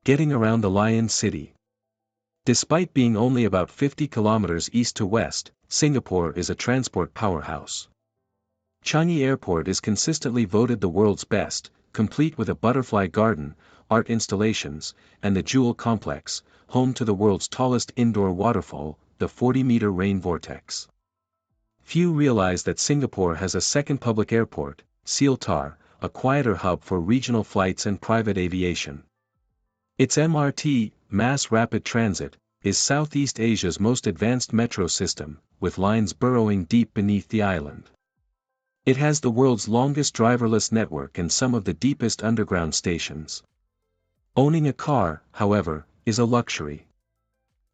Getting around the Lion City. Despite being only about 50 kilometers east to west, Singapore is a transport powerhouse. Changi Airport is consistently voted the world's best, complete with a butterfly garden, art installations, and the Jewel Complex, home to the world's tallest indoor waterfall, the 40-meter rain vortex. Few realize that Singapore has a second public airport, Sealtar, a quieter hub for regional flights and private aviation. Its MRT, Mass Rapid Transit, is Southeast Asia's most advanced metro system, with lines burrowing deep beneath the island. It has the world's longest driverless network and some of the deepest underground stations. Owning a car, however, is a luxury.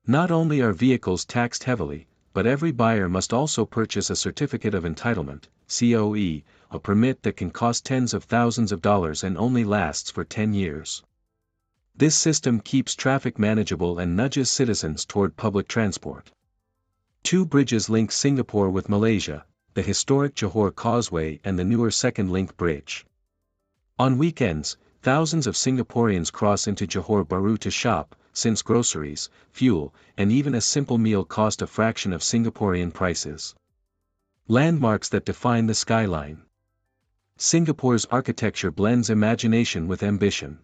Not only are vehicles taxed heavily, but every buyer must also purchase a Certificate of Entitlement, COE, a permit that can cost tens of thousands of dollars and only lasts for 10 years. This system keeps traffic manageable and nudges citizens toward public transport. Two bridges link Singapore with Malaysia, the historic Johor Causeway and the newer Second Link Bridge. On weekends, thousands of Singaporeans cross into Johor Bahru to shop, since groceries, fuel, and even a simple meal cost a fraction of Singaporean prices. Landmarks that define the skyline. Singapore's architecture blends imagination with ambition.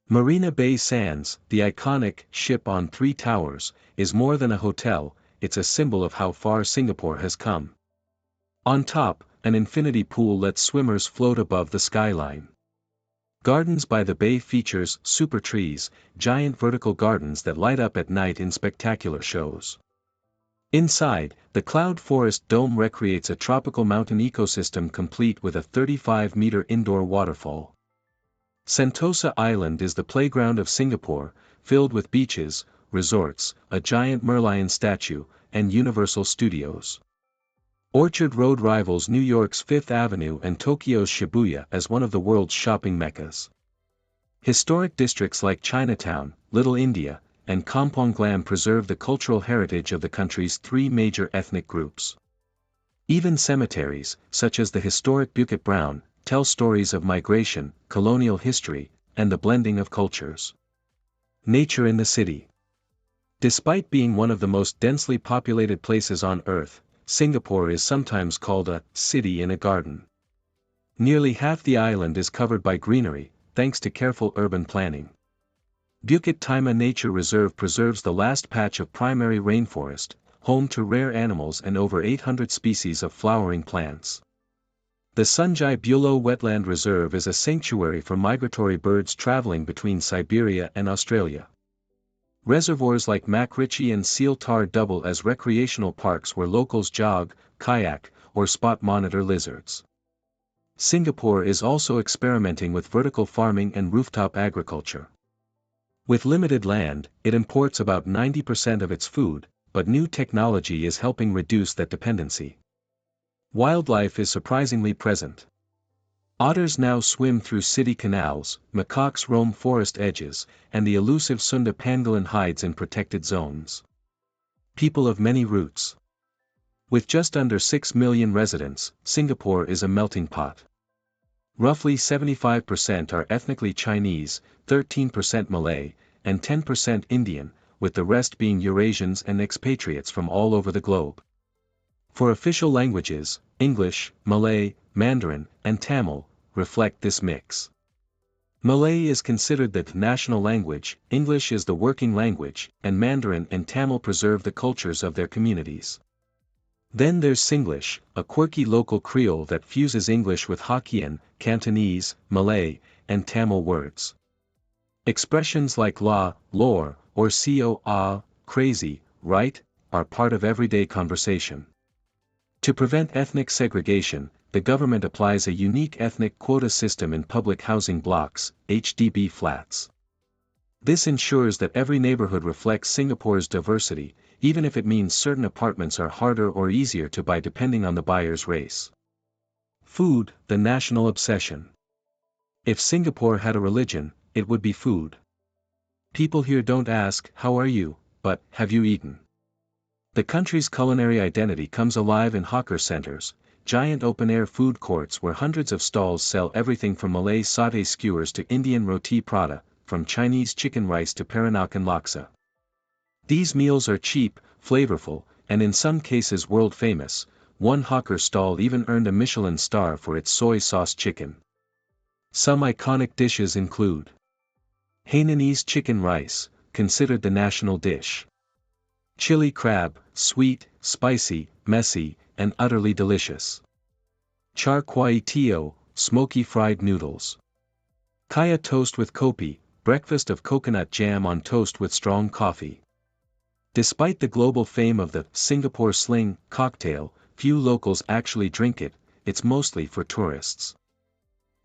Marina Bay Sands, the iconic ship on three towers, is more than a hotel, it's a symbol of how far Singapore has come. On top, an infinity pool lets swimmers float above the skyline. Gardens by the Bay features super trees, giant vertical gardens that light up at night in spectacular shows. Inside, the Cloud Forest Dome recreates a tropical mountain ecosystem complete with a 35-meter indoor waterfall. Sentosa Island is the playground of Singapore, filled with beaches, resorts, a giant Merlion statue, and Universal Studios. Orchard Road rivals New York's Fifth Avenue and Tokyo's Shibuya as one of the world's shopping meccas. Historic districts like Chinatown, Little India, and Kampong Glam preserve the cultural heritage of the country's three major ethnic groups. Even cemeteries, such as the historic Bukit Brown, tell stories of migration, colonial history, and the blending of cultures. Nature in the city. Despite being one of the most densely populated places on Earth, Singapore is sometimes called a city in a garden. Nearly half the island is covered by greenery, thanks to careful urban planning. Bukit Timah Nature Reserve preserves the last patch of primary rainforest, home to rare animals and over 800 species of flowering plants. The Sunjai Buloh Wetland Reserve is a sanctuary for migratory birds traveling between Siberia and Australia. Reservoirs like Macritchie and Sealtar double as recreational parks where locals jog, kayak, or spot monitor lizards. Singapore is also experimenting with vertical farming and rooftop agriculture. With limited land, it imports about 90% of its food, but new technology is helping reduce that dependency. Wildlife is surprisingly present. Otters now swim through city canals, macaques roam forest edges, and the elusive Sunda pangolin hides in protected zones. People of many roots. With just under 6 million residents, Singapore is a melting pot. Roughly 75% are ethnically Chinese, 13% Malay, and 10% Indian, with the rest being Eurasians and expatriates from all over the globe. For official languages, English, Malay, Mandarin, and Tamil reflect this mix. Malay is considered the national language, English is the working language, and Mandarin and Tamil preserve the cultures of their communities. Then there's Singlish, a quirky local Creole that fuses English with Hokkien, Cantonese, Malay, and Tamil words. Expressions like la, lore, or co, crazy, right, are part of everyday conversation. To prevent ethnic segregation, the government applies a unique ethnic quota system in public housing blocks, HDB flats. This ensures that every neighborhood reflects Singapore's diversity, even if it means certain apartments are harder or easier to buy depending on the buyer's race. Food, the national obsession. If Singapore had a religion, it would be food. People here don't ask, "How are you?" but, "Have you eaten?" The country's culinary identity comes alive in hawker centers, giant open-air food courts where hundreds of stalls sell everything from Malay sauté skewers to Indian roti prata, from Chinese chicken rice to Peranakan laksa. These meals are cheap, flavorful, and in some cases world famous. One hawker stall even earned a Michelin star for its soy sauce chicken. Some iconic dishes include Hainanese chicken rice, considered the national dish. Chili crab, sweet, spicy, messy, and utterly delicious. Char kwai teo, smoky fried noodles. Kaya toast with kopi, breakfast of coconut jam on toast with strong coffee. Despite the global fame of the Singapore Sling cocktail, few locals actually drink it, it's mostly for tourists.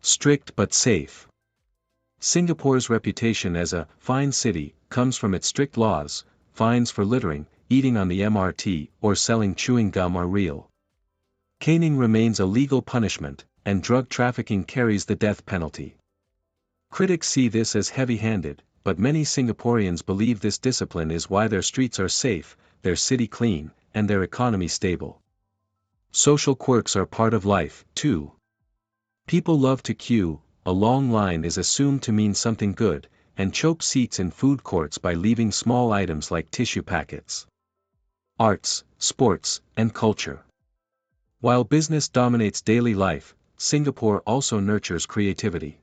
Strict but safe. Singapore's reputation as a fine city comes from its strict laws. Fines for littering, eating on the MRT, or selling chewing gum are real. Caning remains a legal punishment, and drug trafficking carries the death penalty. Critics see this as heavy-handed, but many Singaporeans believe this discipline is why their streets are safe, their city clean, and their economy stable. Social quirks are part of life, too. People love to queue, a long line is assumed to mean something good, and choke seats in food courts by leaving small items like tissue packets. Arts, sports, and culture. While business dominates daily life, Singapore also nurtures creativity.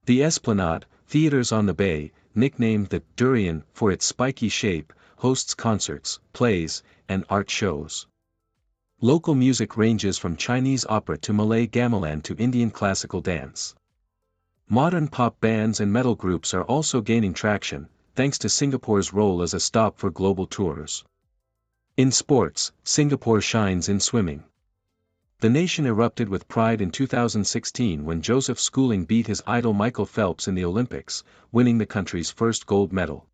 The Esplanade, theaters on the bay, nicknamed the Durian for its spiky shape, hosts concerts, plays, and art shows. Local music ranges from Chinese opera to Malay gamelan to Indian classical dance. Modern pop bands and metal groups are also gaining traction, thanks to Singapore's role as a stop for global tours. In sports, Singapore shines in swimming. The nation erupted with pride in 2016 when Joseph Schooling beat his idol Michael Phelps in the Olympics, winning the country's first gold medal.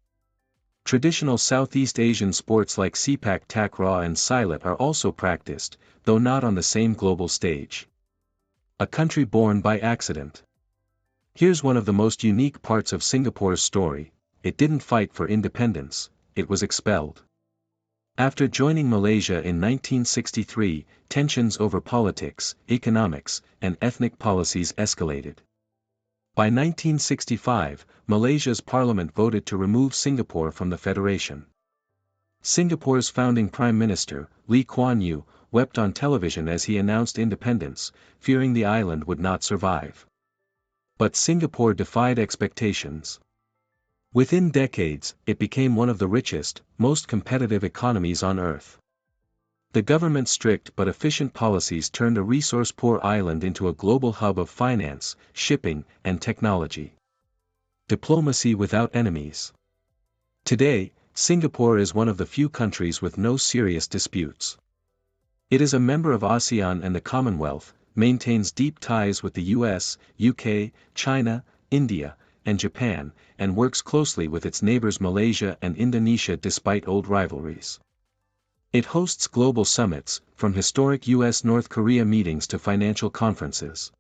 Traditional Southeast Asian sports like sepak takraw and silat are also practiced, though not on the same global stage. A country born by accident. Here's one of the most unique parts of Singapore's story: it didn't fight for independence, it was expelled. After joining Malaysia in 1963, tensions over politics, economics, and ethnic policies escalated. By 1965, Malaysia's parliament voted to remove Singapore from the federation. Singapore's founding Prime Minister, Lee Kuan Yew, wept on television as he announced independence, fearing the island would not survive. But Singapore defied expectations. Within decades, it became one of the richest, most competitive economies on Earth. The government's strict but efficient policies turned a resource-poor island into a global hub of finance, shipping, and technology. Diplomacy without enemies. Today, Singapore is one of the few countries with no serious disputes. It is a member of ASEAN and the Commonwealth, maintains deep ties with the US, UK, China, India, and Japan, and works closely with its neighbors Malaysia and Indonesia despite old rivalries. It hosts global summits, from historic US-North Korea meetings to financial conferences.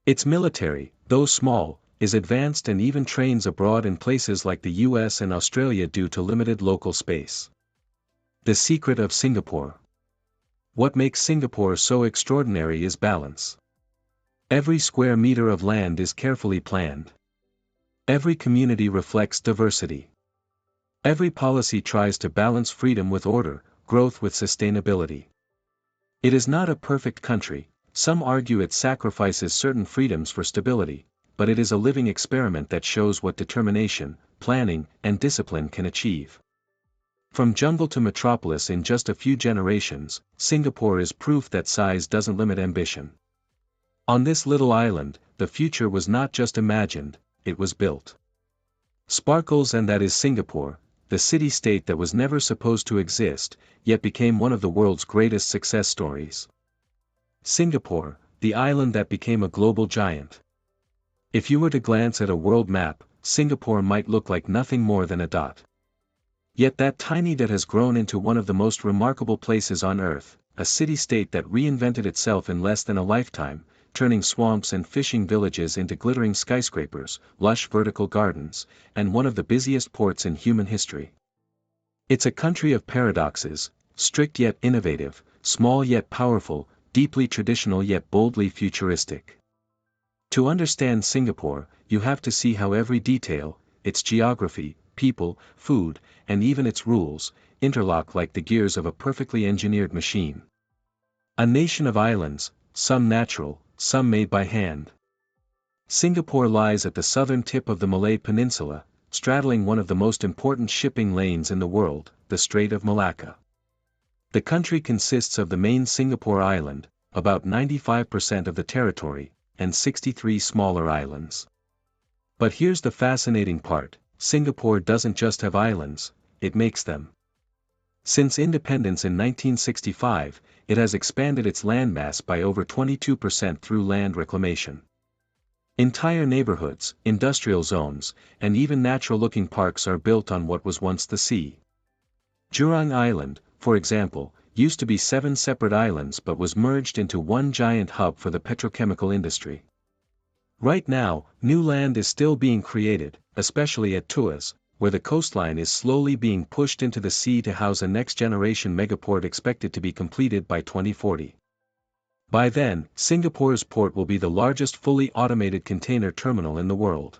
Its military, though small, is advanced and even trains abroad in places like the US and Australia due to limited local space. The secret of Singapore. What makes Singapore so extraordinary is balance. Every square meter of land is carefully planned. Every community reflects diversity. Every policy tries to balance freedom with order, growth with sustainability. It is not a perfect country, some argue it sacrifices certain freedoms for stability, but it is a living experiment that shows what determination, planning, and discipline can achieve. From jungle to metropolis in just a few generations, Singapore is proof that size doesn't limit ambition. On this little island, the future was not just imagined, it was built. Sparkles, and that is Singapore, the city-state that was never supposed to exist, yet became one of the world's greatest success stories. Singapore, the island that became a global giant. If you were to glance at a world map, Singapore might look like nothing more than a dot. Yet that tiny dot has grown into one of the most remarkable places on Earth, a city-state that reinvented itself in less than a lifetime, turning swamps and fishing villages into glittering skyscrapers, lush vertical gardens, and one of the busiest ports in human history. It's a country of paradoxes, strict yet innovative, small yet powerful, deeply traditional yet boldly futuristic. To understand Singapore, you have to see how every detail, its geography, people, food, and even its rules, interlock like the gears of a perfectly engineered machine. A nation of islands, some natural, some made by hand. Singapore lies at the southern tip of the Malay Peninsula, straddling one of the most important shipping lanes in the world, the Strait of Malacca. The country consists of the main Singapore Island, about 95% of the territory, and 63 smaller islands. But here's the fascinating part: Singapore doesn't just have islands, it makes them. Since independence in 1965, it has expanded its landmass by over 22% through land reclamation. Entire neighborhoods, industrial zones, and even natural-looking parks are built on what was once the sea. Jurong Island, for example, used to be 7 separate islands but was merged into one giant hub for the petrochemical industry. Right now, new land is still being created, especially at Tuas, where the coastline is slowly being pushed into the sea to house a next-generation megaport expected to be completed by 2040. By then, Singapore's port will be the largest fully automated container terminal in the world.